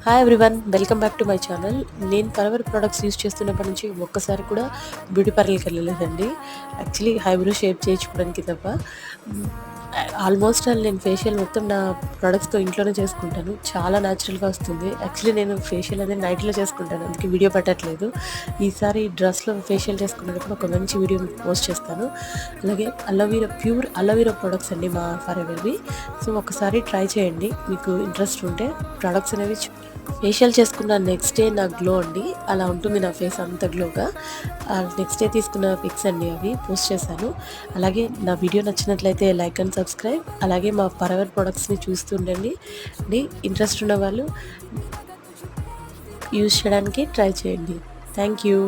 Hi everyone, welcome back to my channel. నేను forever products use చేస్తున్నప్పటి నుంచి ఒక్కసారి కూడా బ్యూటీ పార్లర్కి వెళ్ళలేదండి. యాక్చువల్లీ హైబ్రో షేప్ చేయించుకోవడానికి తప్ప. ఆల్మోస్ట్ నేను ఫేషియల్ మొత్తం నా ప్రొడక్ట్స్తో ఇంట్లోనే చేసుకుంటాను. చాలా న్యాచురల్గా వస్తుంది. యాక్చువల్లీ నేను ఫేషియల్ అనేది నైట్లో చేసుకుంటాను, అందుకే వీడియో పెట్టట్లేదు. ఈసారి డ్రెస్లో ఫేషియల్ చేసుకున్నప్పుడు ఒక మంచి వీడియో పోస్ట్ చేస్తాను. అలాగే అలోవీరా, ప్యూర్ అలోవీరా ప్రొడక్ట్స్ అండి మా ఫరెవర్వి. సో ఒకసారి ట్రై చేయండి, మీకు ఇంట్రెస్ట్ ఉంటే. ప్రొడక్ట్స్ అనేవి ఫేషియల్ చేసుకున్న నెక్స్ట్ డే నా గ్లో అండి, అలా ఉంటుంది నా ఫేస్ అంత గ్లోగా. నెక్స్ట్ డే తీసుకున్న పిక్స్ అండి, అవి పోస్ట్ చేశాను. అలాగే నా వీడియో నచ్చినట్లయితే లైక్ అండ్ సబ్స్క్రైబ్. అలాగే మా ఫరెవర్ ప్రొడక్ట్స్ని చూస్తుండండి. ఇంట్రెస్ట్ ఉన్న వాళ్ళు యూజ్ చేయడానికి ట్రై చేయండి. Thank you.